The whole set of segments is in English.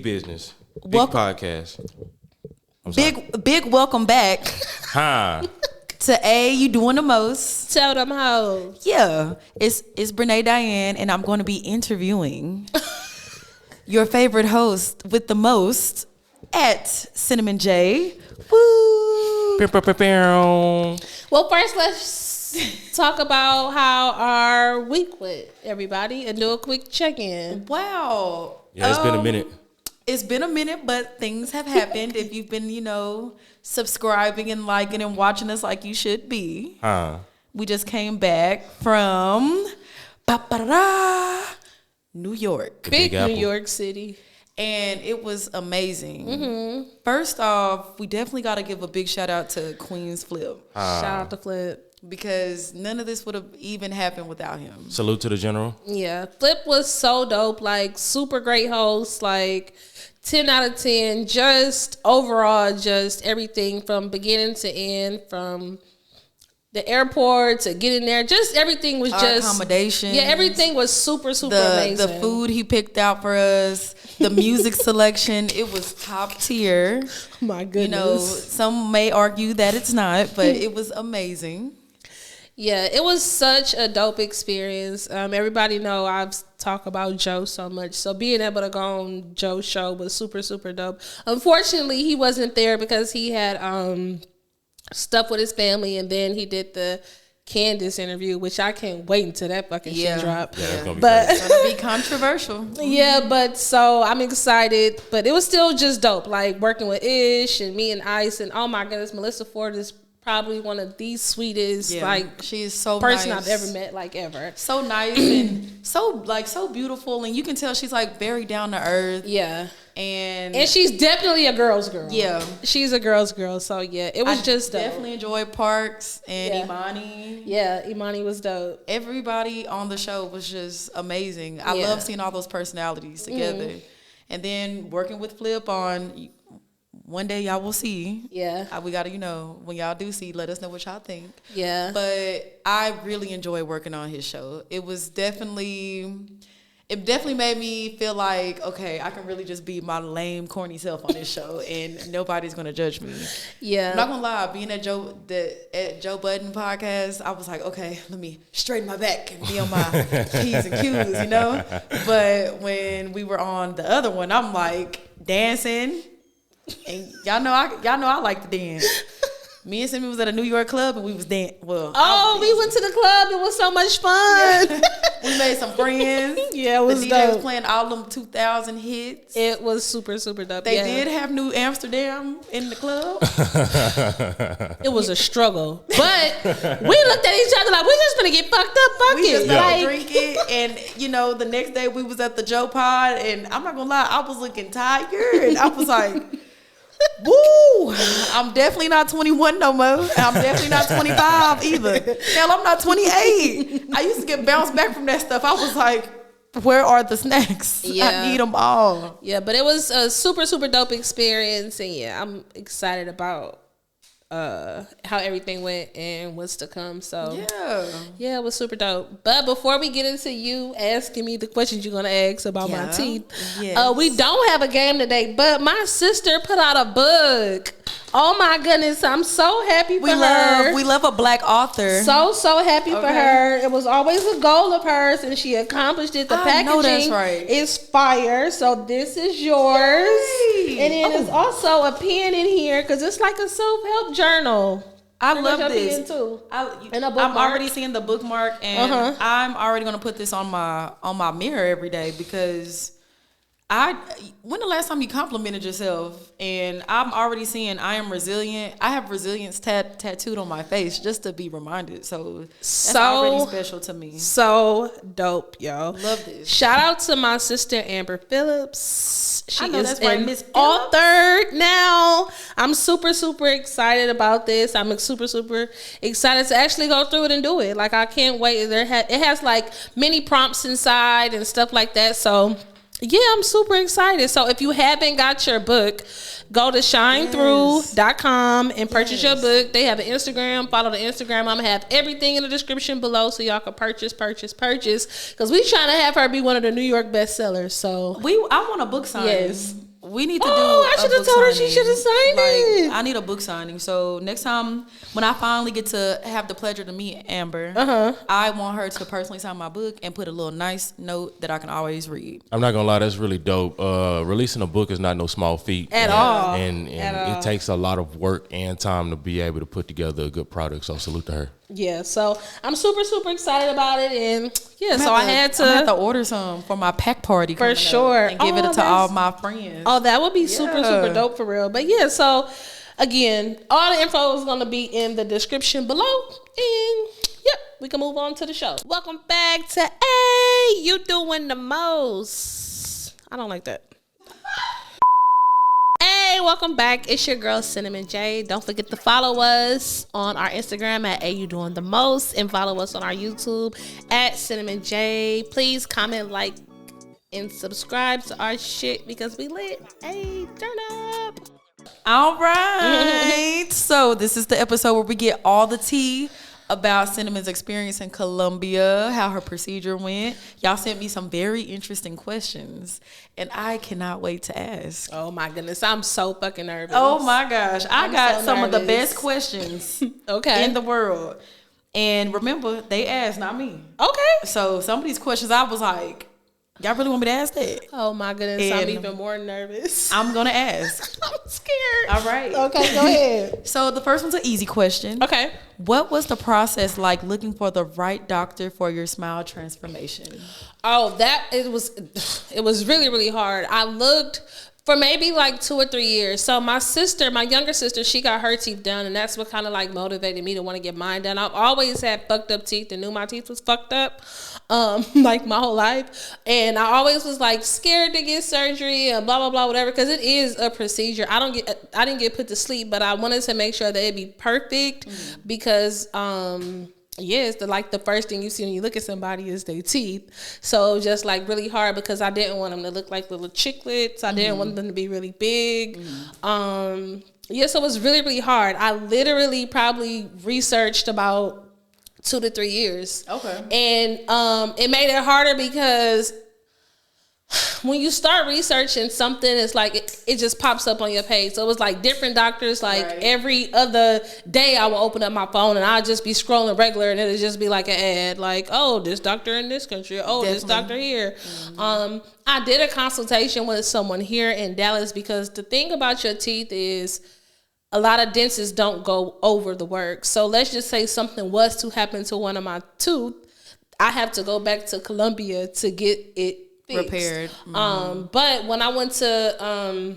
business. Big podcast. Big welcome back. To A, you doing the most. Tell them how. Yeah. It's Brene Diane, and I'm going to be interviewing your favorite host with the most at Cinnamon J. Woo! Well, first let's talk about how our week went, everybody, and do a quick check-in. Wow. Yeah, it's been a minute. It's been a minute, but things have happened. If you've been, subscribing and liking and watching us like you should be. We just came back from New York. Big New York City. And it was amazing. First off, we definitely got to give a big shout out to Queen's Flip. Shout out to Flip. Because none of this would have even happened without him. Salute to the general. Yeah. Flip was so dope. Like, super great host. Like, 10 out of 10. Just overall, just everything from beginning to end. From the airport to getting there. Just everything was just... accommodations. Yeah, everything was super amazing. The food he picked out for us. The music selection. It was top tier. My goodness. Some may argue that it's not, but it was amazing. Yeah, it was such a dope experience. Everybody know I've talked about Joe so much. So being able to go on Joe's show was super dope. Unfortunately, he wasn't there because he had stuff with his family, and then he did the Candace interview, which I can't wait until that fucking shit drop. Yeah, it's gonna be it's gonna be controversial. Yeah, but so I'm excited. But it was still just dope. Like working with Ish and me and Ice, and oh my goodness, Melissa Ford is probably one of the sweetest, she is so person nice. I've ever met, ever. So nice and so beautiful, and you can tell she's very down to earth. Yeah, and she's definitely a girl's girl. Yeah, she's a girl's girl. So yeah, it was just dope. Definitely enjoyed Parks and Imani. Yeah, Imani was dope. Everybody on the show was just amazing. I love seeing all those personalities together, and then working with Flip on. One day y'all will see. Yeah. We gotta, when y'all do see, let us know what y'all think. Yeah. But I really enjoy working on his show. It definitely made me feel like, okay, I can really just be my lame, corny self on this show, and nobody's gonna judge me. Yeah. I'm not gonna lie, being at Joe Budden podcast, I was like, okay, let me straighten my back and be on my P's and Q's, But when we were on the other one, I'm like dancing. And y'all know I like to dance. Me and Simmy was at a New York club and we was dancing. Well, we went to the club. It was so much fun. Yeah. We made some friends. Yeah, it was the DJ dope. was playing all them 2000 hits. It was super dope. They did have New Amsterdam in the club. It was a struggle, but we looked at each other like we're just gonna get fucked up. We just drink it, and the next day we was at the Joe Pod, and I'm not gonna lie, I was looking tired, and I was like. Woo! I'm definitely not 21 no more. And I'm definitely not 25 either. Hell, I'm not 28. I used to get bounced back from that stuff. I was like, where are the snacks? Yeah. I need them all. Yeah, but it was a super dope experience. And yeah, I'm excited about how everything went and what's to come. So yeah, it was super dope. But before we get into you asking me the questions you're gonna ask about my teeth, we don't have a game today, but my sister put out a book. Oh my goodness, I'm so happy for her. We love a Black author. So happy for her. It was always a goal of hers, and she accomplished it. The packaging is fire. So this is yours. Yay. And then there's also a pen in here because it's like a self-help journal. I love this. Too. And I'm already seeing the bookmark, and I'm already gonna put this on my mirror every day because. When the last time you complimented yourself? And I'm already seeing I am resilient. I have resilience tattooed on my face just to be reminded. So that's already special to me. So dope, yo. Love this. Shout out to my sister Amber Phillips. She is an Miss author now. I'm super excited about this. I'm super excited to actually go through it and do it. Like I can't wait. It has like many prompts inside and stuff like that. So. Yeah, I'm super excited. So if you haven't got your book, go to shinethrough.com and purchase your book. They have an Instagram. Follow the Instagram. I'm going to have everything in the description below so y'all can purchase. Because we trying to have her be one of the New York bestsellers. So I want a book signing. Yes. We need to do. I should have told her she should have signed it. I need a book signing. So next time when I finally get to have the pleasure to meet Amber, I want her to personally sign my book and put a little nice note that I can always read. I'm not gonna lie, that's really dope. Releasing a book is not no small feat At all. And it takes a lot of work and time to be able to put together a good product. So salute to her. Yeah, so I'm super, super excited about it, and so I had to order some for my pack party for sure and give it to all my friends. Oh, that would be super, super dope for real. But yeah, so again, all the info is going to be in the description below, and we can move on to the show. Welcome back to Hey, You Doing the Most. I don't like that. Hey, welcome back. It's your girl Cinnamon J. Don't forget to follow us on our Instagram at AYDTM and follow us on our YouTube at Cinnamon J. Please comment, like, and subscribe to our shit because we lit. Hey, turn up. All right. So this is the episode where we get all the tea about Cinnamon's experience in Colombia, how her procedure went. Y'all sent me some very interesting questions, and I cannot wait to ask. Oh my goodness, I'm so fucking nervous. Oh my gosh, I got so some of the nervous. best questions Okay. in the world. And remember, they asked, not me. Okay. So some of these questions, I was like, y'all really want me to ask that? Oh my goodness, I'm And even more nervous. I'm going to ask. I'm scared. All right. Okay, go ahead. So the first one's an easy question. Okay. What was the process like looking for the right doctor for your smile transformation? Oh, it was really, really hard. I looked for maybe like 2 or 3 years. So my younger sister, she got her teeth done, and that's what kind of like motivated me to want to get mine done. I've always had fucked up teeth and knew my teeth was fucked up, like my whole life. And I always was like scared to get surgery and blah, blah, blah, whatever, because it is a procedure. I didn't get put to sleep, but I wanted to make sure that it'd be perfect because, it's the first thing you see when you look at somebody is their teeth. So just like really hard because I didn't want them to look like little chiclets. I didn't want them to be really big. So it was really, really hard. I literally probably researched about 2 to 3 years. Okay. And it made it harder because when you start researching something, it's like it just pops up on your page. So it was like different doctors. Like every other day, I will open up my phone and I'll just be scrolling regular, and it'll just be like an ad, like, oh, this doctor in this country, oh, this doctor here. I did a consultation with someone here in Dallas because the thing about your teeth is a lot of dentists don't go over the work. So let's just say something was to happen to one of my tooth, I have to go back to Colombia to get it repaired. But when I went to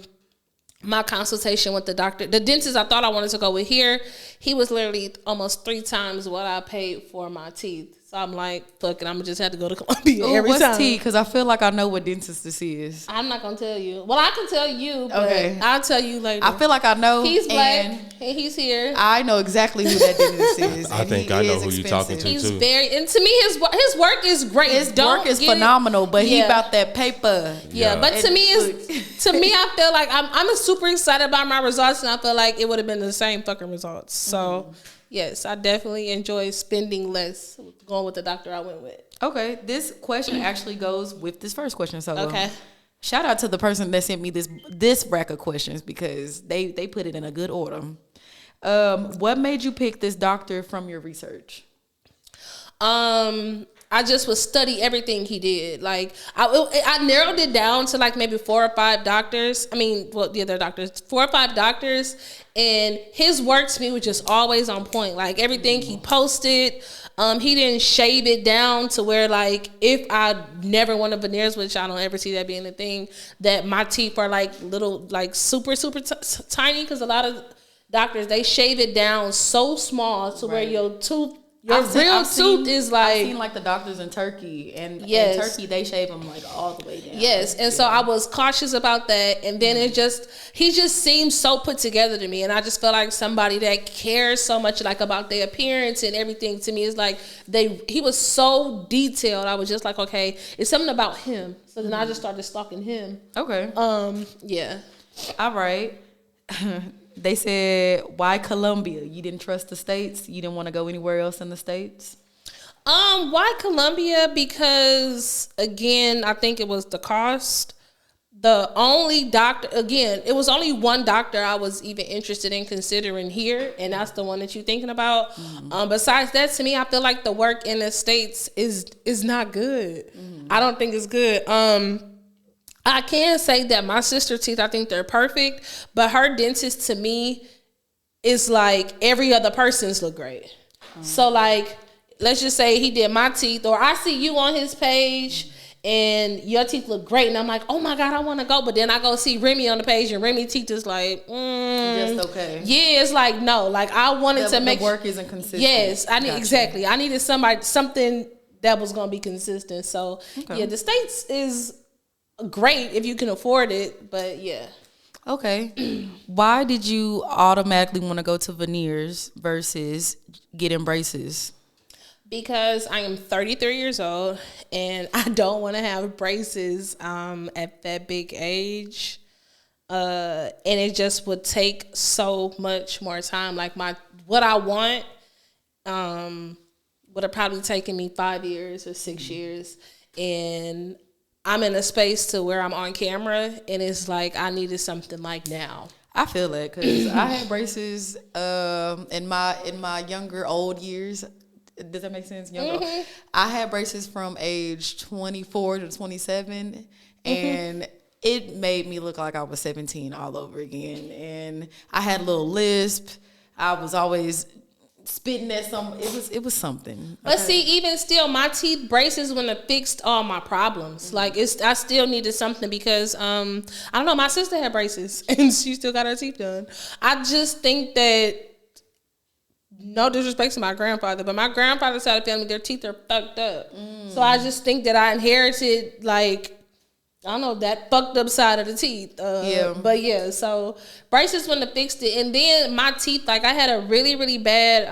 my consultation with the doctor, the dentist I thought I wanted to go with here, he was literally almost 3 times what I paid for my teeth. So I'm like, fuck it, I'm gonna just have to go to Colombia every time. What's teeth? Because I feel like I know what dentist this is. I'm not gonna tell you. Well, I can tell you, but I'll tell you later. I feel like I know. He's black and he's here. I know exactly who that dentist is. I think I know who you're talking to He's too. and to me, his work is great. His work is phenomenal, but he about that paper. Yeah, but to me, I feel like I'm super excited about my results, and I feel like it would have been the same fucking results. So. Yes, I definitely enjoy spending less going with the doctor I went with. Okay, this question actually goes with this first question. So, okay, shout out to the person that sent me this rack of questions because they put it in a good order. What made you pick this doctor from your research? I just would study everything he did. Like I narrowed it down to like maybe 4 or 5 doctors. I mean, well, the other doctors, 4 or 5 doctors, and his work to me was just always on point. Like everything he posted, he didn't shave it down to where like if I never wanted veneers, which I don't ever see that being a thing, that my teeth are like little, like super, super tiny. Because a lot of doctors, they shave it down so small to where your tooth. Your real tooth is like... I've seen like the doctors in Turkey. And in Turkey, they shave them like all the way down. Yes. And so I was cautious about that. And then he just seemed so put together to me. And I just felt like somebody that cares so much like about their appearance and everything to me is like, he was so detailed. I was just like, okay, it's something about him. So then I just started stalking him. Okay. Yeah. All right. They said, why Colombia? You didn't trust the States? You didn't want to go anywhere else in the States? Why Colombia? Because, again, I think it was the cost. the only doctor, again, it was only one doctor I was even interested in considering here, and that's the one that you're thinking about. Besides that, to me, I feel like the work in the States is not good. I don't think it's good. I can say that my sister's teeth, I think they're perfect, but her dentist to me is like every other person's look great. So like, let's just say he did my teeth, or I see you on his page and your teeth look great, and I'm like, oh my God, I want to go. But then I go see Remy on the page, and Remy's teeth is like, just okay. Yeah, it's like, no, like I wanted to make the work isn't consistent. Yes, I need exactly. I needed something that was gonna be consistent. So yeah, the States is great if you can afford it, but yeah. Okay. Why did you automatically want to go to veneers versus getting braces? Because I am 33 years old and I don't want to have braces at that big age. And it just would take so much more time. Like what I want would have probably taken me 5 years or 6 years. And I'm in a space to where I'm on camera, and it's like I needed something like now. I feel that because I had braces in my old years. Does that make sense? I had braces from age 24 to 27, and it made me look like I was 17 all over again. And I had a little lisp. I was always spitting at some. It was something. But see, even still, my teeth braces wouldn't have fixed all my problems. Like I still needed something because I don't know. My sister had braces and she still got her teeth done. I just think that, no disrespect to my grandfather, but my grandfather's side of the family, their teeth are fucked up. So I just think that I inherited, like, I don't know, that fucked up side of the teeth. But yeah, so braces wouldn't have fixed it. And then my teeth, like I had a really, really bad,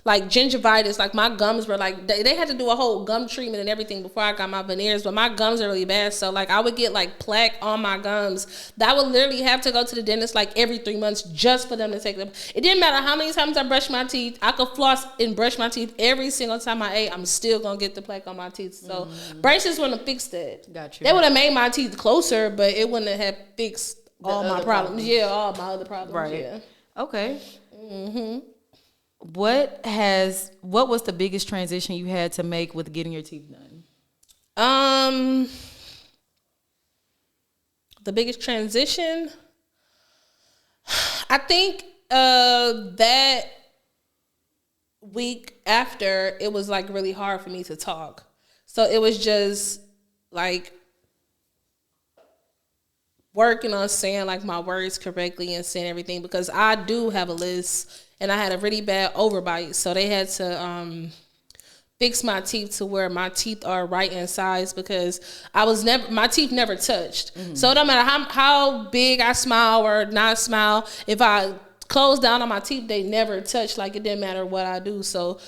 like gingivitis. Like my gums were like, they had to do a whole gum treatment and everything before I got my veneers, but my gums are really bad. So like I would get like plaque on my gums. That I would literally have to go to the dentist like every 3 months just for them to take them. It didn't matter how many times I brushed my teeth. I could floss and brush my teeth every single time I ate. I'm still gonna get the plaque on my teeth. So braces wouldn't have fixed that. Gotcha. They would have made my teeth closer, but it wouldn't have fixed all my problems. Yeah, all my other problems. Right. Yeah. Okay. What was the biggest transition you had to make with getting your teeth done? The biggest transition, I think that week after, it was like really hard for me to talk. So it was just like working on saying like my words correctly and saying everything, because I do have a list and I had a really bad overbite. So they had to fix my teeth to where my teeth are right in size, because my teeth never touched. So it don't matter how big I smile or not smile, if I close down on my teeth, they never touch. Like it didn't matter what I do. So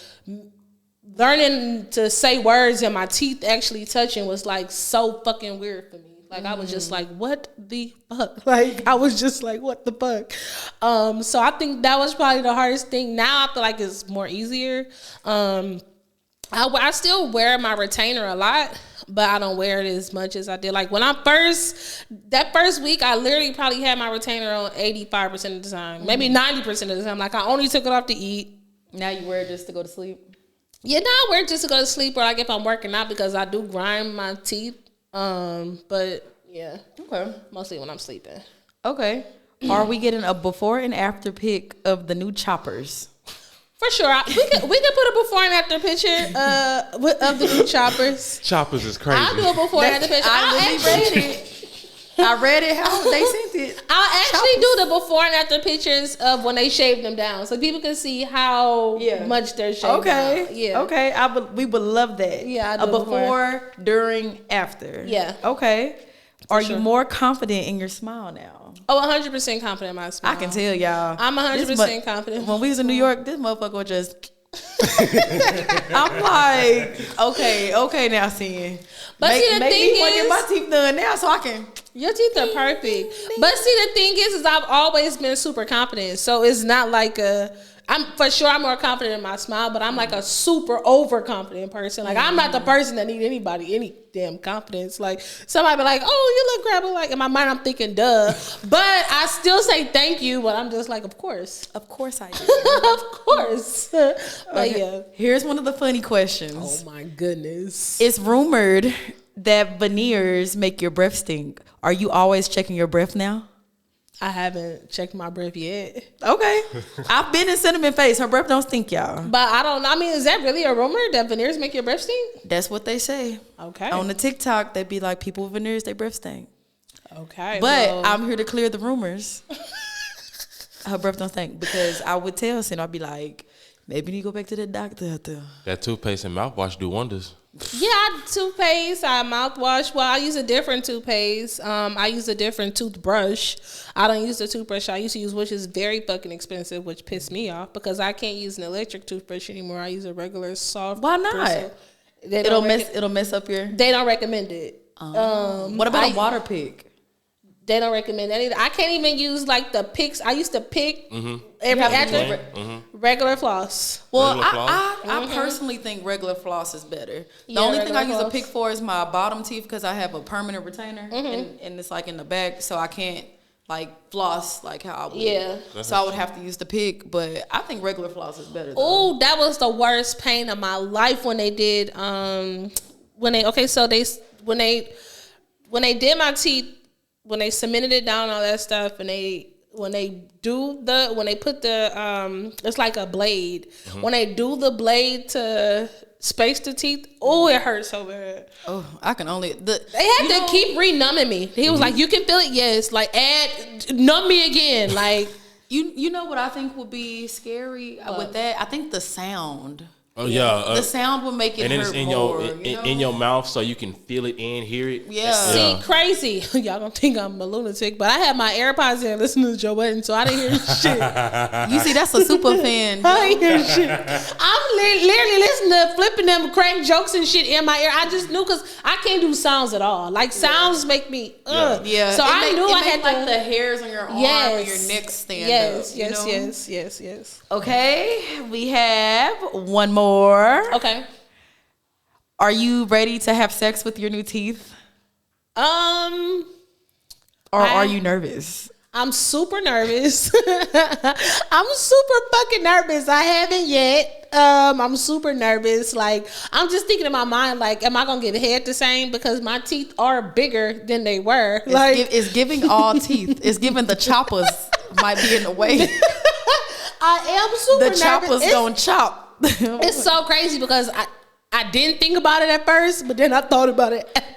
learning to say words and my teeth actually touching was like so fucking weird for me. Like I was just like, what the fuck? Like I was just like, what the fuck? So I think that was probably the hardest thing. Now I feel like it's more easier. I still wear my retainer a lot, but I don't wear it as much as I did. Like when that first week, I literally probably had my retainer on 85% of the time, maybe 90% of the time. Like I only took it off to eat. Now you wear it just to go to sleep? Yeah, now I wear it just to go to sleep, or like if I'm working out, because I do grind my teeth. But yeah, okay, mostly when I'm sleeping. Okay. Are we getting a before and after pic of the new choppers? For sure. We could put a before and after picture of the new choppers. Choppers is crazy. I'll do a before and after picture. I read it how they sent it. I'll actually do the before and after pictures of when they shaved them down, so people can see how much they're shaved down. Yeah. Okay. We would love that. Yeah. A before, during, after. Yeah. Okay. Are you more confident in your smile now? Oh, 100% confident in my smile. I can tell y'all. I'm 100% confident. When we was in New York, this motherfucker was just. I'm like, okay, now seeing. But see, the thing is, get my teeth done now so I can. Your teeth are perfect. But see, the thing is I've always been super confident. So it's not like I'm more confident in my smile, but I'm like a super overconfident person. Like I'm not the person that need any damn confidence. Like somebody be like, "Oh, you look grabby." Like in my mind, I'm thinking, "Duh," but I still say thank you. But I'm just like, of course I do. of course. But yeah, Here's one of the funny questions. oh my goodness. It's rumored that veneers make your breath stink. Are you always checking your breath now? I haven't checked my breath yet. Okay. I've been in Cinnamon Face. Her breath don't stink, y'all. But I mean, is that really a rumor that veneers make your breath stink? That's what they say. Okay. On the TikTok, they be like, people with veneers, they breath stink. Okay. But well, I'm here to clear the rumors. Her breath don't stink. Because I would tell Sin, I'd be like, maybe you need to go back to the doctor out there. That toothpaste and mouthwash do wonders. yeah, I toothpaste, I mouthwash. Well, I use a different toothpaste. I use a different toothbrush. I don't use the toothbrush I used to use, which is very fucking expensive, which pissed me off because I can't use an electric toothbrush anymore. I use a regular soft. Why not? bristle. It'll mess up your... They don't recommend it. What about a water pick? They don't recommend that either. I can't even use like the picks. I used to pick every after regular floss. Well, Regular floss? I personally think regular floss is better. The Yeah, only thing I regular use a floss. pick for is my bottom teeth because I have a permanent retainer and it's like in the back, so I can't like floss like how I would. Yeah. So I would have to use the pick, but I think regular floss is better. Oh, that was the worst pain of my life when they did when they did my teeth, when they cemented it down, all that stuff, and when they put the it's like a blade. When they do the blade to space the teeth, oh, it hurts so bad. Oh, I can only They had to keep renumbing me. He was like, "You can feel it, yes. Like numb me again." Like you know what I think would be scary with that? I think the sound. Oh yeah, The sound would make it and then hurt it's in more. in your mouth, so you can feel it and hear it. Yeah. See, crazy. Y'all gonna think I'm a lunatic, but I had my AirPods in listening to Joe Budden, so I didn't hear shit. You see, that's a super fan. I didn't hear shit. I'm literally listening to flipping them crack jokes and shit in my ear. I just knew because I can't do sounds at all. Like sounds make me Yeah. So I knew I had like to. the hairs on your arm and your neck stand up. Yes. Okay, we have one more. Okay. Are you ready to have sex with your new teeth? Or are you nervous? I'm super nervous. I'm super fucking nervous. I haven't yet. I'm super nervous. Like, I'm just thinking in my mind, like, am I gonna get head the same? Because my teeth are bigger than they were. It's giving all teeth. It's giving the choppers might be in the way. I am super nervous. The choppers don't chop. It's so crazy because I didn't think about it at first, but then I thought about it after.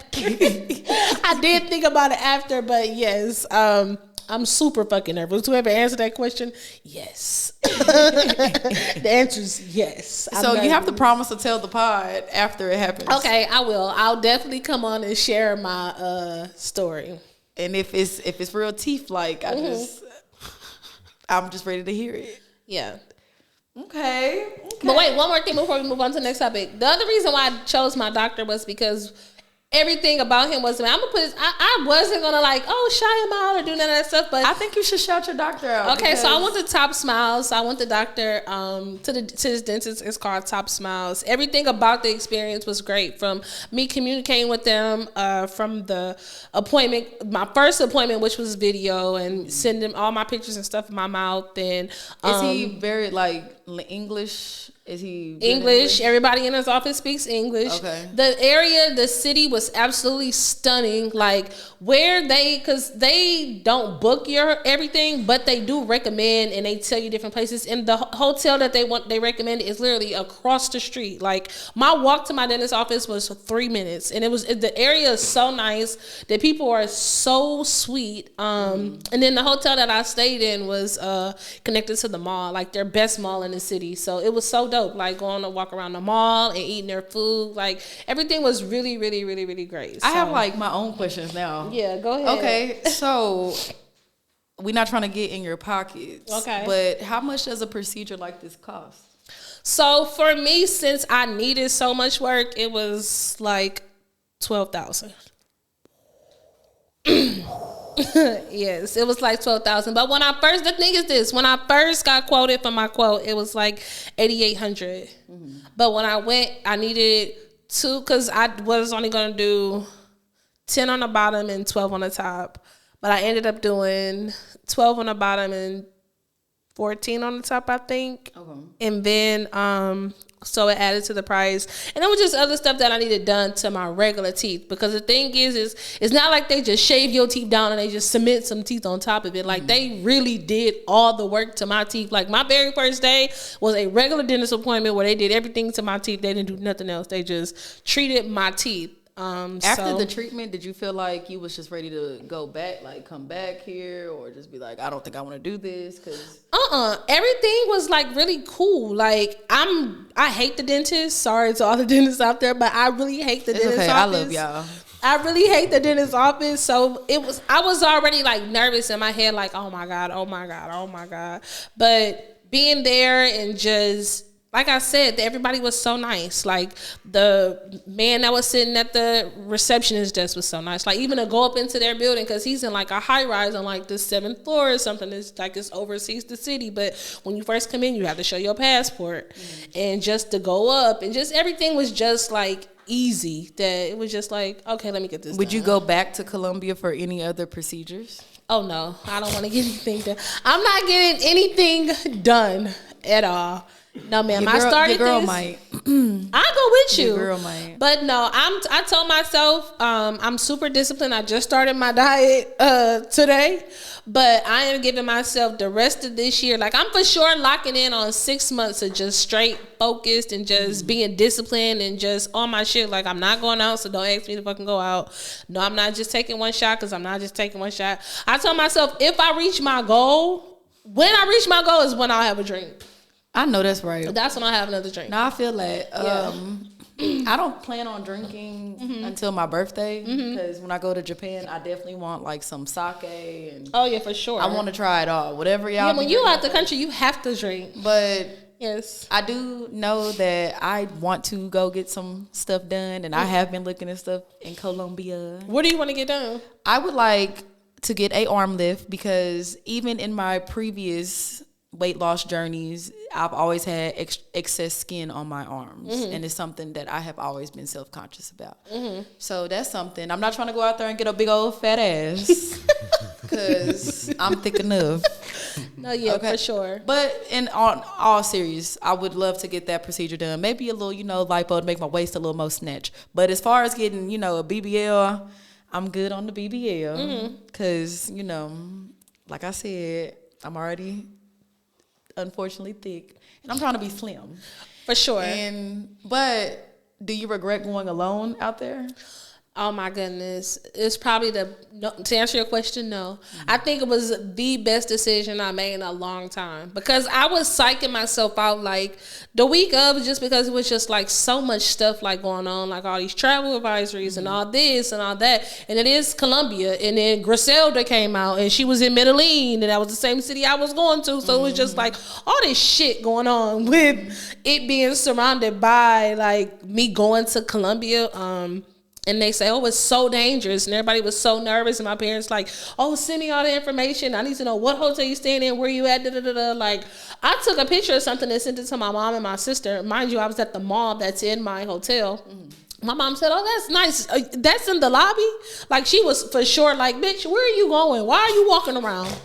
I did think about it after, but yes, I'm super fucking nervous. Whoever answered that question, yes. The answer is yes. So you have to promise to tell the pod after it happens. Okay, I will. I'll definitely come on and share my story. And if it's real teeth like, I'm just ready to hear it. Yeah. Okay. But wait, one more thing before we move on to the next topic. The other reason why I chose my doctor was because everything about him was, I'm gonna put this, I wasn't gonna like, shout him out or do none of that stuff, but I think you should shout your doctor out. okay, so I went to Top Smiles. I went to doctor to his dentist. It's called Top Smiles. Everything about the experience was great. From me communicating with them, from the appointment, my first appointment, which was video, and sending all my pictures and stuff in my mouth. And is he very like English? Is he English? Everybody in his office speaks English. Okay. The city was absolutely stunning. Like because they don't book your everything, but they do recommend and they tell you different places. And the hotel that they recommend is literally across the street. Like my walk to my dentist's office was 3 minutes, and the area is so nice. The people are so sweet. And then the hotel that I stayed in was connected to the mall, like their best mall in the city. So it was so dope. Like going to walk around the mall and eating their food. Like everything was really, really, really, really great. I have like my own questions now. Yeah, go ahead. Okay, so we're not trying to get in your pockets. Okay. But how much does a procedure like this cost? So for me, since I needed so much work, it was like $12,000. Yes, it was like 12,000. But when I first, the thing is this: when I first got quoted for my quote, it was like 8,800. But when I went, I needed two because I was only gonna do 10 on the bottom and 12 on the top. But I ended up doing 12 on the bottom and 14 on the top, I think. Okay. And then so it added to the price. And it was just other stuff that I needed done to my regular teeth. Because the thing is it's not like they just shave your teeth down and they just cement some teeth on top of it. Like, they really did all the work to my teeth. Like, my very first day was a regular dentist appointment where they did everything to my teeth. They didn't do nothing else. They just treated my teeth. After the treatment, did you feel like you was just ready to go back, like come back here, or just be like, I don't think I want to do this? Cause everything was like really cool. Like, I hate the dentist. Sorry to all the dentists out there, but I really hate the dentist office. I love y'all. I really hate the dentist office. So I was already like nervous in my head, like, oh my God. But being there and just, like I said, everybody was so nice. Like, the man that was sitting at the receptionist desk was so nice. Like, even to go up into their building, because he's in like a high rise on like the 7th floor or something. It's like it's oversees the city. But when you first come in, you have to show your passport. And just to go up, and just everything was just like easy. That it was just like, okay, let me get this Would done. you go back to Colombia for any other procedures? Oh no, I don't want to get anything done. I'm not getting anything done at all. No, ma'am. I started your girl this. Might. I go with you. Your girl might. But no, I told myself I'm super disciplined. I just started my diet today, but I am giving myself the rest of this year. Like, I'm for sure locking in on 6 months of just straight focused and just being disciplined and just on my shit. Like, I'm not going out, so don't ask me to fucking go out. No, I'm not just taking one shot, because I'm not just taking one shot. I told myself, if I reach my goal, when I reach my goal is when I'll have a drink. I know that's right. That's when I have another drink. No, I feel that. I don't plan on drinking until my birthday, because when I go to Japan, I definitely want like some sake and. Oh yeah, for sure. I want to try it all. Whatever y'all. Yeah, when you out the country, you have to drink. But yes, I do know that I want to go get some stuff done, and I have been looking at stuff in Colombia. What do you want to get done? I would like to get a arm lift, because even in my previous weight loss journeys, I've always had excess skin on my arms, and it's something that I have always been self-conscious about. So that's something. I'm not trying to go out there and get a big old fat ass, because I'm thick enough. No, yeah, okay. For sure. But in all serious, I would love to get that procedure done. Maybe a little, lipo to make my waist a little more snatch. But as far as getting, a BBL, I'm good on the BBL, because, like I said, I'm already unfortunately thick, and I'm trying to be slim for sure. But do you regret going alone out there? Oh my goodness. It's probably to answer your question, no. I think it was the best decision I made in a long time, because I was psyching myself out like the week of, just because it was just like so much stuff like going on, like all these travel advisories and all this and all that. And it is Colombia, and then Griselda came out, and she was in Medellin, and that was the same city I was going to. So it was just like all this shit going on with it being surrounded by like me going to Colombia. And they say, oh, it's so dangerous. And everybody was so nervous. And my parents like, oh, send me all the information. I need to know what hotel you staying in, where you at, da-da-da-da. Like, I took a picture of something and sent it to my mom and my sister. Mind you, I was at the mall that's in my hotel. My mom said, oh, that's nice. That's in the lobby? Like, she was for sure like, bitch, where are you going? Why are you walking around?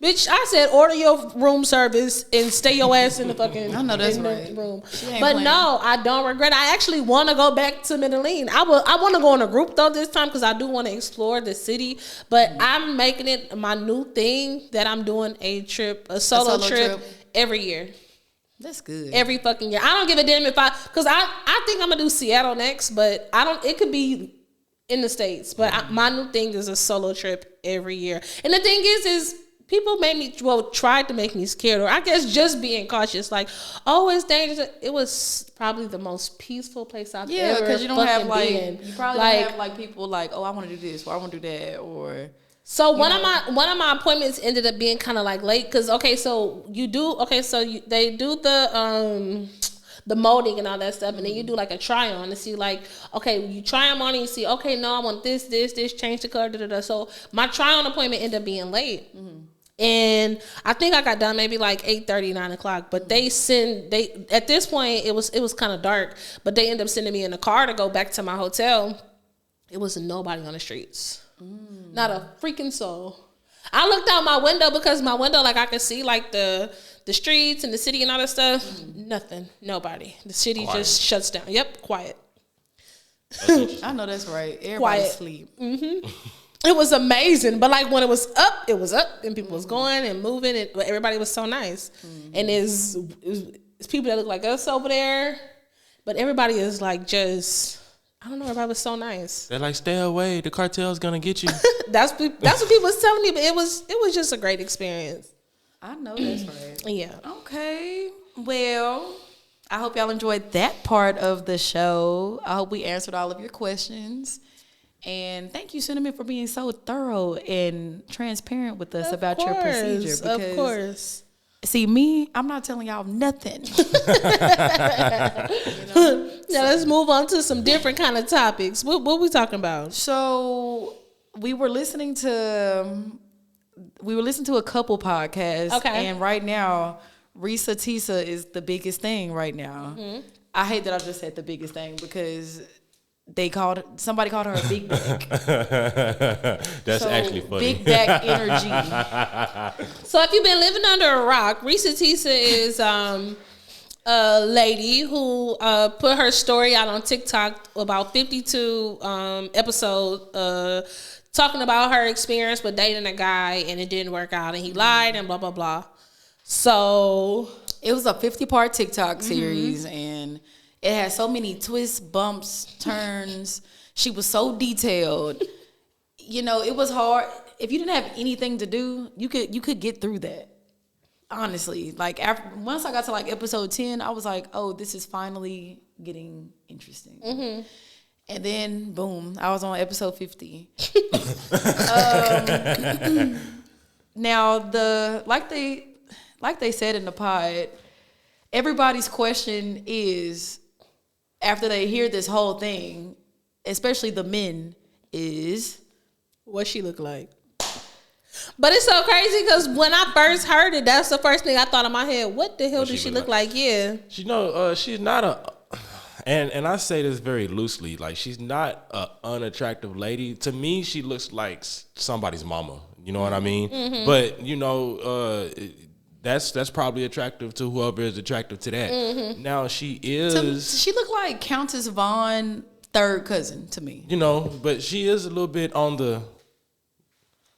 Bitch, I said order your room service and stay your ass in the fucking I know that's right. room. But no, I don't regret. I actually want to go back to Medellin. I want to go in a group though this time, because I do want to explore the city. But I'm making it my new thing that I'm doing a solo trip every year. That's good. Every fucking year. I don't give a damn because I think I'm gonna do Seattle next, but it could be in the States. But my new thing is a solo trip every year. And the thing is people tried to make me scared, or I guess just being cautious. Like, oh, it's dangerous. It was probably the most peaceful place I've ever been. Yeah, because you don't have you probably don't have like people like, oh, I want to do this, or I want to do that, or. So one of my appointments ended up being kind of like late, because they do the molding and all that stuff, and then you do like a try on to see like, okay, you try them on and you see, okay, no, I want this, change the color, da da da. So my try on appointment ended up being late. And I think I got done maybe like 8:30, 9 o'clock. But they at this point it was kind of dark. But they ended up sending me in a car to go back to my hotel. It was nobody on the streets, not a freaking soul. I looked out my window because my window, like I could see like the streets and the city and all that stuff. Nothing, nobody. The city just shuts down. Yep, quiet. I know that's right. Everybody sleep. It was amazing, but like when it was up, and people was going and moving, and everybody was so nice. And it's people that look like us over there, but everybody is like just, I don't know, everybody was so nice. They're like, stay away, the cartel's gonna get you. That's what people was telling me, but it was just a great experience. I know that's right. Yeah. Okay. Well, I hope y'all enjoyed that part of the show. I hope we answered all of your questions. And thank you, Cinnamon, for being so thorough and transparent with us about your procedure. Because, of course. See, me, I'm not telling y'all nothing. Now let's move on to some different kind of topics. What we talking about? So we were listening to a couple podcasts. Okay. And right now, Reesa Teesa is the biggest thing right now. I hate that I just said the biggest thing because somebody called her a big back. That's actually funny. Big back energy. So if you've been living under a rock, Reesa Teesa is a lady who put her story out on TikTok, about 52 episodes, talking about her experience with dating a guy and it didn't work out and he lied and blah, blah, blah. So it was a 50-part TikTok series and it had so many twists, bumps, turns. She was so detailed. You know, it was hard. If you didn't have anything to do, you could get through that. Honestly, like once I got to like episode 10, I was like, "Oh, this is finally getting interesting." And then, boom, I was on episode 50. Now, like they said in the pod, everybody's question is, after they hear this whole thing, especially the men, is what she look like. But it's so crazy because when I first heard it, that's the first thing I thought in my head. What the hell does she look like? Yeah. She's not and I say this very loosely, like she's not an unattractive lady. To me, she looks like somebody's mama. You know what I mean? But, you know, that's probably attractive to whoever is attractive to that. Now she looked like Countess Vaughn third cousin to me. You know, but she is a little bit on the.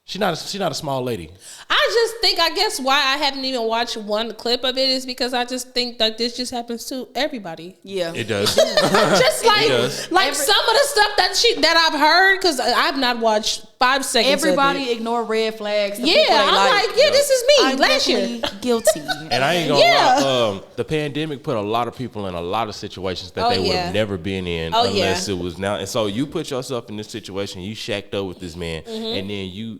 She's not a small lady. I just think, I guess why I haven't even watched one clip of it is because I just think that this just happens to everybody. Yeah, it does. Just like some of the stuff that I've heard, because I've not watched 5 seconds. Everybody ignore red flags. Yeah, I'm like, this is me I'm last year. Guilty. And I ain't gonna lie, the pandemic put a lot of people in a lot of situations that they would have never been in unless it was now. And so you put yourself in this situation, you shacked up with this man, and then you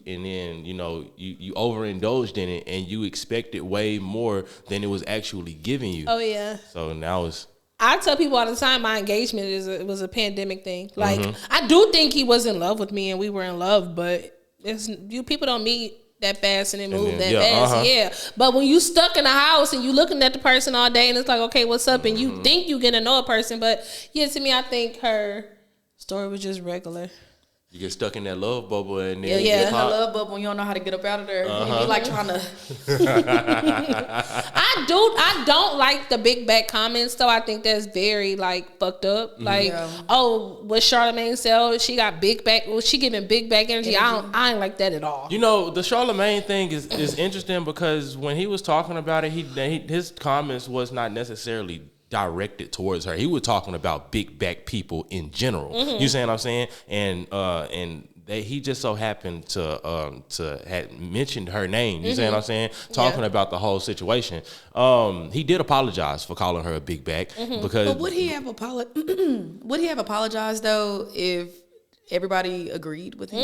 overindulged in it, and you expected way more than it was actually giving you. Oh yeah. So now it's. I tell people all the time my engagement was a pandemic thing. Like I do think he was in love with me and we were in love, but people don't meet that fast and then move that fast. Yeah. But when you stuck in a house and you looking at the person all day and it's like, okay, what's up? And you think you get to know a person, but yeah, to me I think her story was just regular. You get stuck in that love bubble and then you get in the love bubble and you don't know how to get up out of there. You be like trying to. I don't like the big back comments though. I think that's very like fucked up. Like, what Charlamagne said, she got big back. Well, she giving big back energy. I ain't like that at all. You know, the Charlamagne thing is interesting because when he was talking about it, his comments was not necessarily directed towards her. He was talking about big back people in general. You see what I'm saying? And he just so happened to had mentioned her name. You see what I'm saying? Talking about the whole situation. He did apologize for calling her a big back because. But would he have apologized though if everybody agreed with him.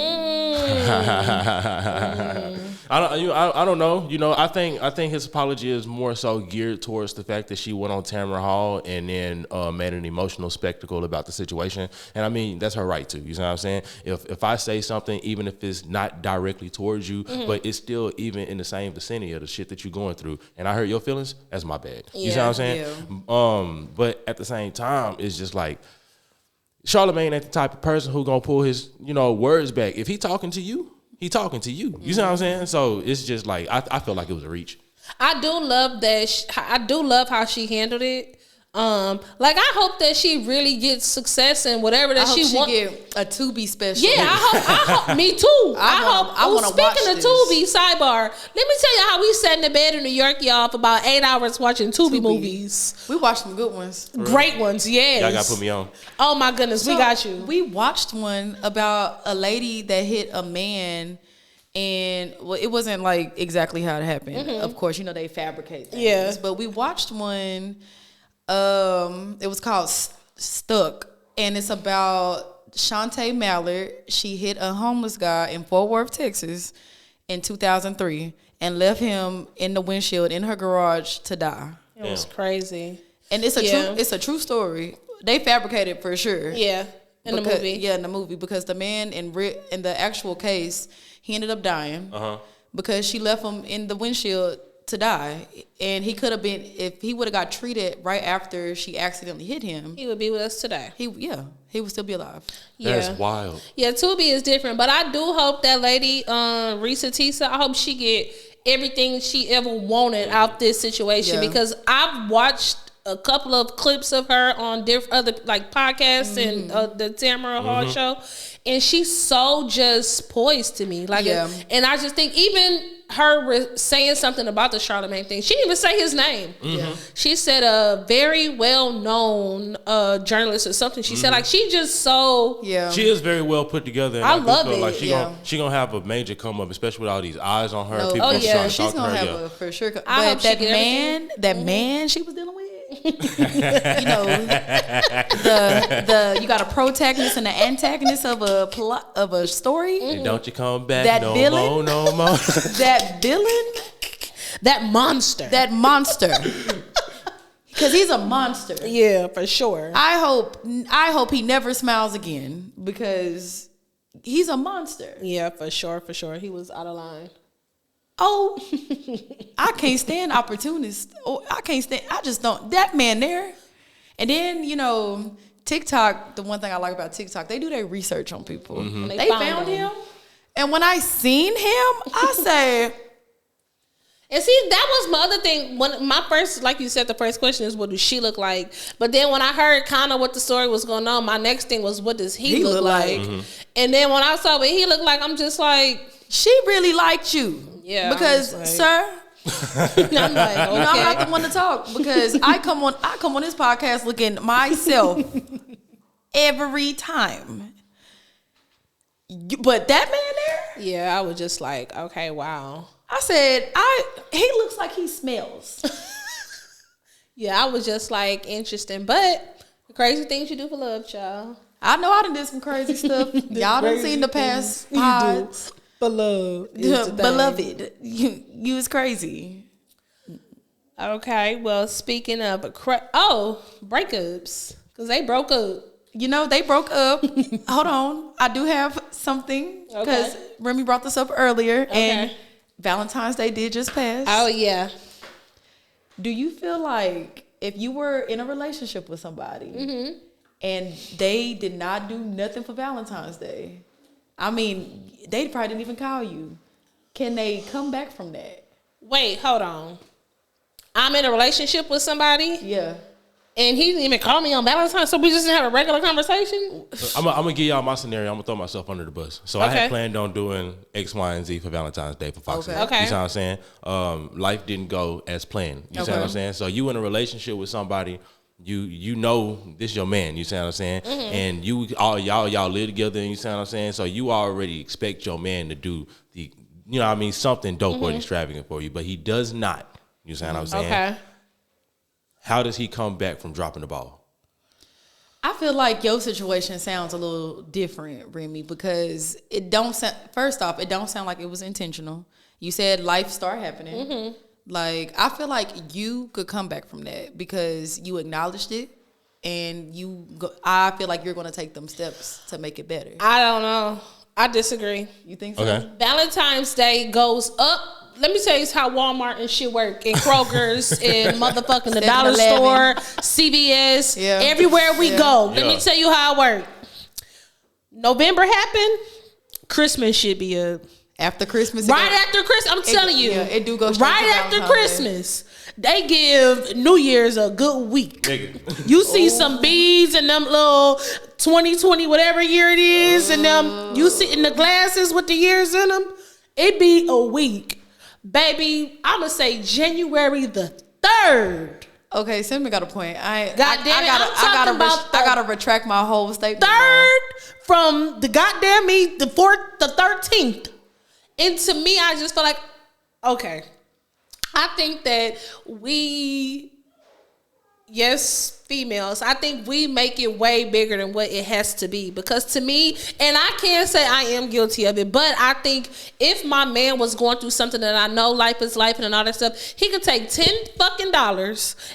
I don't know. You know, I think his apology is more so geared towards the fact that she went on Tamara Hall and then made an emotional spectacle about the situation. And I mean, that's her right to. You know what I'm saying? If I say something, even if it's not directly towards you, but it's still even in the same vicinity of the shit that you're going through, and I hurt your feelings, that's my bad. You know what I'm saying? Yeah. But at the same time, it's just like, Charlamagne ain't the type of person who gonna pull his, words back. If he talking to you, he talking to you. You see what I'm saying? So it's just like, I feel like it was a reach. I do love that. I do love how she handled it. Like I hope that she really gets success in whatever that she wants. Get a Tubi special. Yeah, I hope. Me too. I want to watch this. Speaking of Tubi, sidebar. Let me tell you how we sat in the bed in New York, y'all, for about 8 hours watching Tubi movies. We watched some good ones, great ones. Yes, y'all gotta put me on. Oh my goodness, we got you. We watched one about a lady that hit a man. And it wasn't like exactly how it happened. Of course, they fabricate things. Yeah. But we watched one. It was called Stuck, and it's about Shantae Mallard. She hit a homeless guy in Fort Worth, Texas, in 2003, and left him in the windshield in her garage to die. It was crazy, and it's a true story. They fabricated for sure. Yeah, in the movie. Yeah, in the movie, because the man in the actual case, he ended up dying because she left him in the windshield to die, and he could have been, if he would have got treated right after she accidentally hit him, he would be with us today. He would still be alive. That's wild. Yeah, Tubi is different, but I do hope that lady Reesa Teesa, I hope she get everything she ever wanted out this situation, because I've watched a couple of clips of her on different other like podcasts and the Tamara Hall show, and she's so just poised to me, like, and I just think even her saying something about the Charlamagne thing, she didn't even say his name. She said a very well-known journalist or something. She said, like, she just so she is very well put together. And I love it. Like she gonna have a major come up, especially with all these eyes on her. No. People she's gonna have a for sure. But that man she was dealing with. You got a protagonist and an antagonist of a plot of a story. And don't you come back no more. That villain, that monster, because he's a monster. Yeah, for sure. I hope he never smiles again, because he's a monster. Yeah, for sure. He was out of line. Oh, I can't stand opportunists. Oh, I just don't. That man there. And then, TikTok, the one thing I like about TikTok, they do their research on people. They found him. And when I seen him, I say... And see, that was my other thing. When my first, like you said, the first question is, what does she look like? But then when I heard kind of what the story was going on, my next thing was, what does he look like? And then when I saw what he looked like, I'm just like... She really liked you. Yeah, because, sir, I'm like, okay. I'm not the one to talk, because I come on this podcast looking myself every time. But that man there, yeah, I was just like, okay, wow. I said, he looks like he smells. Yeah, I was just like, interesting, but the crazy things you do for love, child. I know I done did some crazy stuff. Y'all done seen the past pods. Beloved, you was crazy. Okay, well, speaking of breakups, because they broke up. They broke up. Hold on, I do have something, because Remy brought this up earlier, and Valentine's Day did just pass. Oh yeah. Do you feel like if you were in a relationship with somebody and they did not do nothing for Valentine's Day? I mean, they probably didn't even call you. Can they come back from that? Wait, hold on. I'm in a relationship with somebody? Yeah. And he didn't even call me on Valentine's, so we just didn't have a regular conversation? I'm going to give y'all my scenario. I'm going to throw myself under the bus. So I had planned on doing X, Y, and Z for Valentine's Day for Fox. Okay. You know what I'm saying? Life didn't go as planned. You see what I'm saying? So you in a relationship with somebody, you know this your man, you see what I'm saying? And y'all live together, and you see what I'm saying? So you already expect your man to do something dope or extravagant for you, but he does not. You see what I'm saying? Okay. How does he come back from dropping the ball? I feel like your situation sounds a little different, Remy, because it don't sound. First off, it don't sound like it was intentional. You said life start happening. Mm-hmm. Like I feel like you could come back from that because you acknowledged it, and I feel like you're going to take them steps to make it better. I don't know. I disagree. You think so? Okay. Valentine's Day goes up. Let me tell you how Walmart and shit work, and Kroger's and motherfucking the dollar store, CVS, everywhere we go. Let me tell you how it works. November happened, Christmas should be up. After Christmas, right after Christmas, I'm telling you, it do go straight right after Christmas. They give New Year's a good week. You see some beads and them little 2020 whatever year it is, and them you see in the glasses with the years in them. It be a week. Baby, I'ma say January the 3rd. Okay, Cinnamon got a point. I gotta retract my whole statement. 3rd from the goddamn the 4th, the 13th. And to me, I just feel like, okay, I think that females, I think we make it way bigger than what it has to be. Because to me, and I can't say I am guilty of it, but I think if my man was going through something that I know life is life and all that stuff, he could take $10 fucking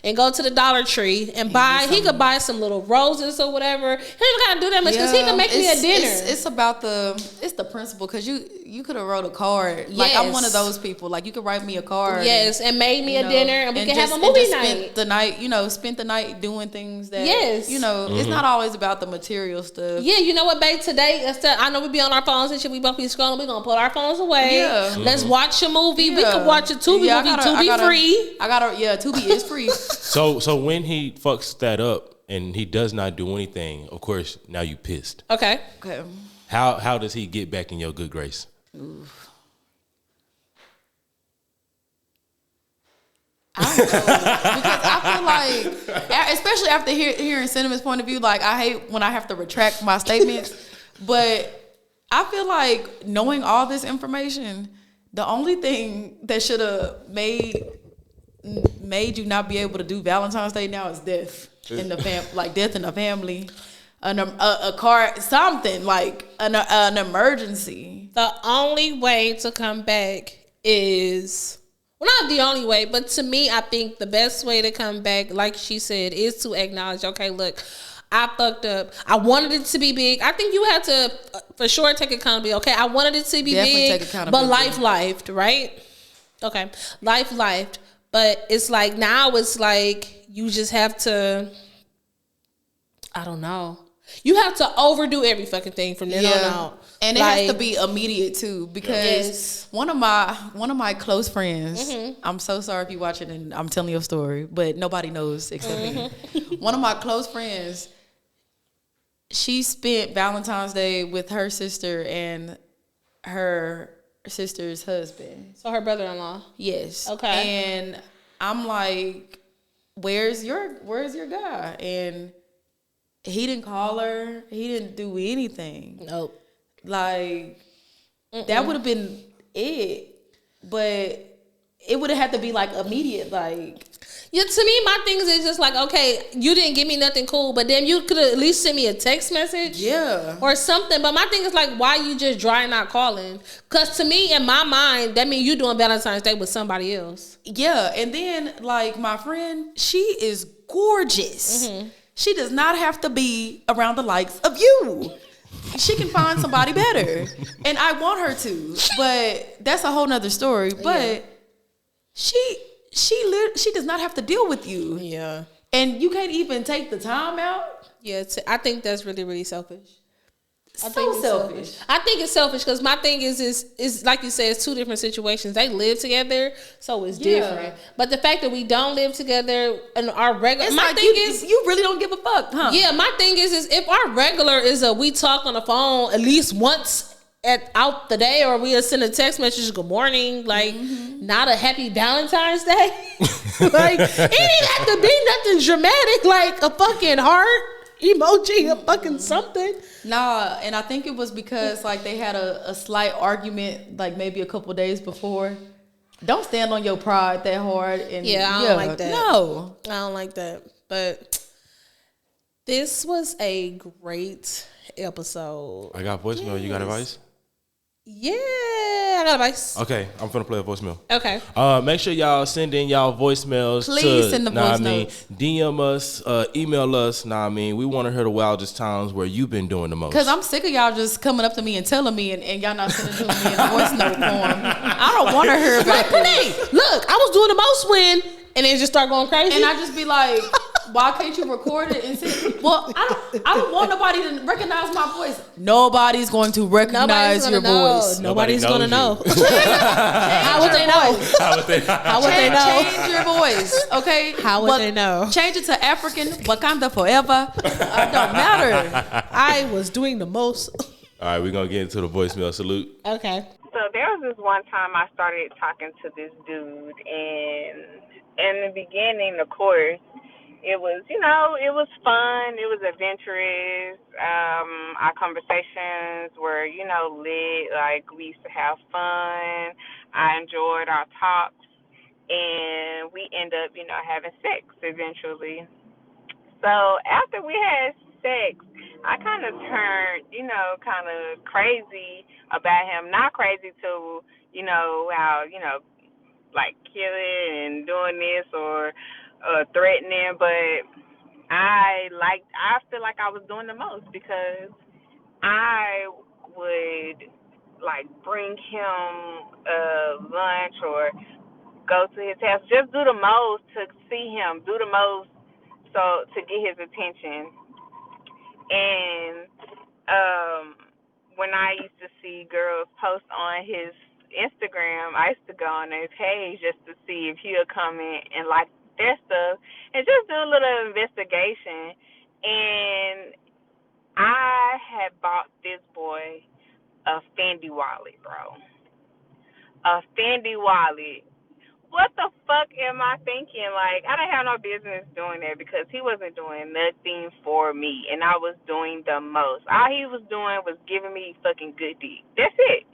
and go to the Dollar Tree and he could buy some little roses or whatever. He don't gotta do that much because he can make me a dinner. It's about the principle, because you could have wrote a card. Like I'm one of those people. Like you could write me a card. Yes, and made me a dinner and we could have a movie night. Spent the night doing things that it's not always about the material stuff. Yeah, you know what, babe? Today, instead, I know we be on our phones and shit. We both be scrolling. We gonna put our phones away. Yeah. Let's watch a movie. Yeah. We could watch a Tubi movie. Tubi free. Tubi is free. So when he fucks that up and he does not do anything, of course, now you pissed. Okay. How does he get back in your good grace? Oof. I don't know, because I feel like, especially after hearing Cinnamon's point of view, like I hate when I have to retract my statements, but I feel like knowing all this information, the only thing that should have made you not be able to do Valentine's Day now is death in the like death in the family, a car, something like an emergency. The only way to come back is. Well, not the only way, but to me, I think the best way to come back, like she said, is to acknowledge, okay, look, I fucked up. I wanted it to be big. I think you have to, for sure, take accountability. Okay, I wanted it to be big, but life lifed, right? Okay, life lifed. But it's like, now it's like, you just have to, I don't know. You have to overdo every fucking thing from then on out. And it has to be immediate too, because one of my close friends, I'm so sorry if you watch it and I'm telling your story, but nobody knows except me. One of my close friends, she spent Valentine's Day with her sister and her sister's husband. So her brother-in-law. Yes. Okay. And I'm like, where's your guy? And he didn't call her. He didn't do anything. Nope. Like, that would have been it. But it would have had to be, like, immediate. Like, yeah, to me, my thing is just like, okay, you didn't give me nothing cool, but then you could at least send me a text message. Yeah. Or something. But my thing is like, why you just dry not calling? Because to me, in my mind, that means you doing Valentine's Day with somebody else. Yeah. And then, like, my friend, she is gorgeous. She does not have to be around the likes of you. She can find somebody better. And I want her to. But that's a whole nother story. But she does not have to deal with you. Yeah. And you can't even take the time out. Yeah, I think that's really, really selfish. Selfish. I think it's selfish because my thing is like you said, it's two different situations. They live together, so it's different. But the fact that we don't live together and our regular, it's my like thing is you really don't give a fuck, huh? Yeah, my thing is if our regular is we talk on the phone at least once out the day, or we send a text message, good morning, like not a happy Valentine's Day. Like it didn't have to be nothing dramatic, like a fucking heart emoji, a fucking something. Nah, and I think it was because like they had a slight argument like maybe a couple days before. Don't stand on your pride that hard. And I don't like that. No, I don't like that. But This was a great episode. I got voicemail. You got advice? Yeah, I got advice. Okay, I'm finna play a voicemail. Okay. Make sure y'all send in y'all voicemails. Please send the voice notes. DM us, email us. We want to hear the wildest times where you've been doing the most. Because I'm sick of y'all just coming up to me and telling me, and y'all not sending it to me in a voice note form. I don't want to hear about it. Look, I was doing the most when, and then just start going crazy. And I just be like, why can't you record it and send? Well, I don't want nobody to recognize my voice. Nobody's going to recognize your voice. Nobody's going to know. How would they know? How would they know? Change your voice, okay? How would they know? Change it to African, Wakanda forever. It don't matter. I was doing the most. All right, we're going to get into the voicemail. Salute. Okay. So there was this one time I started talking to this dude, and in the beginning, of course, it was, it was fun. It was adventurous. Our conversations were, lit. Like, we used to have fun. I enjoyed our talks. And we ended up, having sex eventually. So after we had sex, I kind of turned, kind of crazy about him. Not crazy to, how, like killing and doing this or threatening, but I feel like I was doing the most because I would like bring him lunch or go to his house, just do the most to see him, do the most so to get his attention. And when I used to see girls post on his Instagram, I used to go on his page just to see if he'll come in and like their stuff and just do a little investigation. And I had bought this boy a Fendi wallet, bro. A Fendi wallet. What the fuck am I thinking? Like, I didn't have no business doing that because he wasn't doing nothing for me, and I was doing the most. All he was doing was giving me fucking good dick. That's it.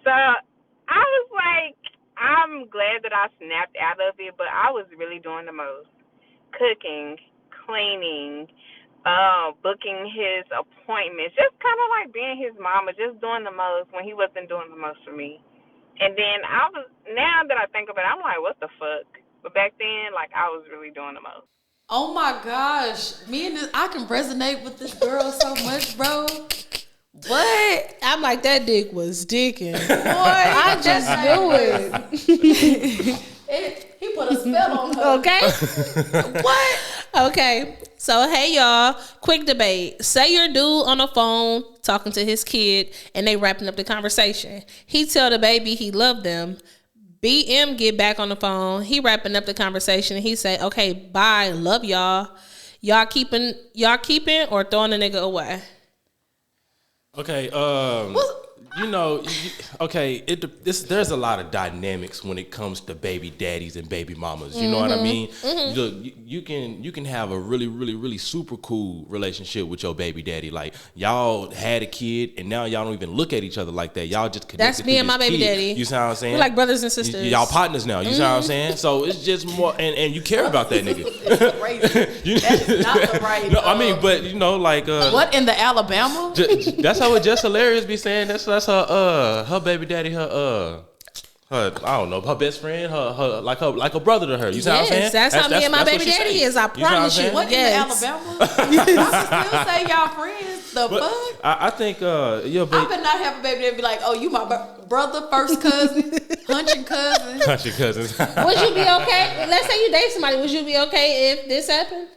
So I was like, I'm glad that I snapped out of it, but I was really doing the most. Cooking, cleaning, booking his appointments, just kind of like being his mama, just doing the most when he wasn't doing the most for me. And then now that I think about it, I'm like, what the fuck? But back then, like, I was really doing the most. Oh my gosh. I can resonate with this girl so much, bro. What? I'm like, that dick was dicking. Boy, I just knew it. He put a spell on her. Okay. What? Okay. So, hey, y'all. Quick debate. Say your dude on the phone talking to his kid and they wrapping up the conversation. He tell the baby he loved them. BM get back on the phone. He wrapping up the conversation. And he say, okay, bye. Love y'all. Y'all keeping or throwing the nigga away? Okay, there's a lot of dynamics when it comes to baby daddies and baby mamas. You know what I mean? You can have a really, really, really super cool relationship with your baby daddy. Like, y'all had a kid and now y'all don't even look at each other like that. Y'all just connected. That's me and my baby daddy. You see what I'm saying? We're like brothers and sisters. Y'all partners now. You see what I'm saying? So it's just more, and you care about that nigga. It's crazy. That's not the right. No, I mean, but what in the Alabama? That's how it just hilarious be saying. That's her baby daddy, her I don't know, her best friend, her like a brother to her. You see what I'm saying? That's how me and my baby daddy is. I promise you. What in the Alabama? I can still say y'all friends. The fuck? I think your baby. I could not have a baby that be like, oh, you my brother, first cousin, hunching cousin. Hunching cousins. Would you be okay? Let's say you date somebody. Would you be okay if this happened?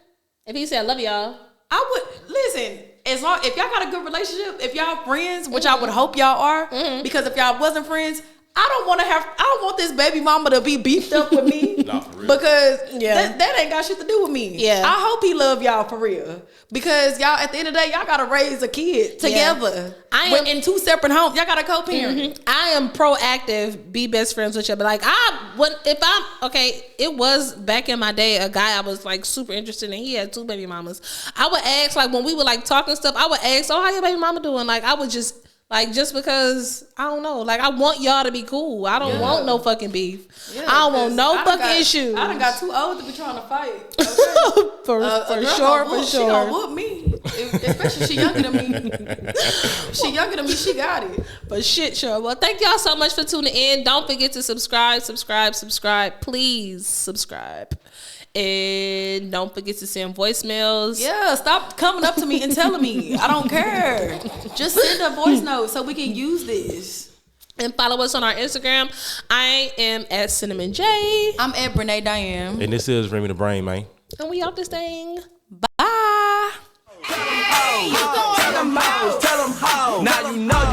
If he said, "I love y'all," I would listen. As long if y'all got a good relationship, if y'all friends, which I would hope y'all are, because if y'all wasn't friends, I don't want this baby mama to be beefed up with me. Nah, for real. Because that ain't got shit to do with me. Yeah. I hope he love y'all for real. Because y'all, at the end of the day, y'all gotta raise a kid together. Yeah. In two separate homes. Y'all gotta co-parent. I am proactive, be best friends with you. But like it was back in my day, a guy I was like super interested in, he had 2 baby mamas. I would ask, like when we would like talking stuff, I would ask, oh, how your baby mama doing? Like I would just Like, just because, I don't know. Like, I want y'all to be cool. I don't want no fucking beef. Yeah, I don't want no fucking issues. I done got too old to be trying to fight. Okay? for sure. She gonna whoop me. Especially she younger than me. She younger than me, she got it. But shit, sure. Well, thank y'all so much for tuning in. Don't forget to subscribe. Please subscribe. And don't forget to send voicemails. Yeah, stop coming up to me and telling me. I don't care. Just send a voice note so we can use this. And follow us on our Instagram. I am at Cinnamon J. I'm at Brene Diane. And this is Remy the Brain, man. And we out this thing. Bye. Tell them hoes. Now you know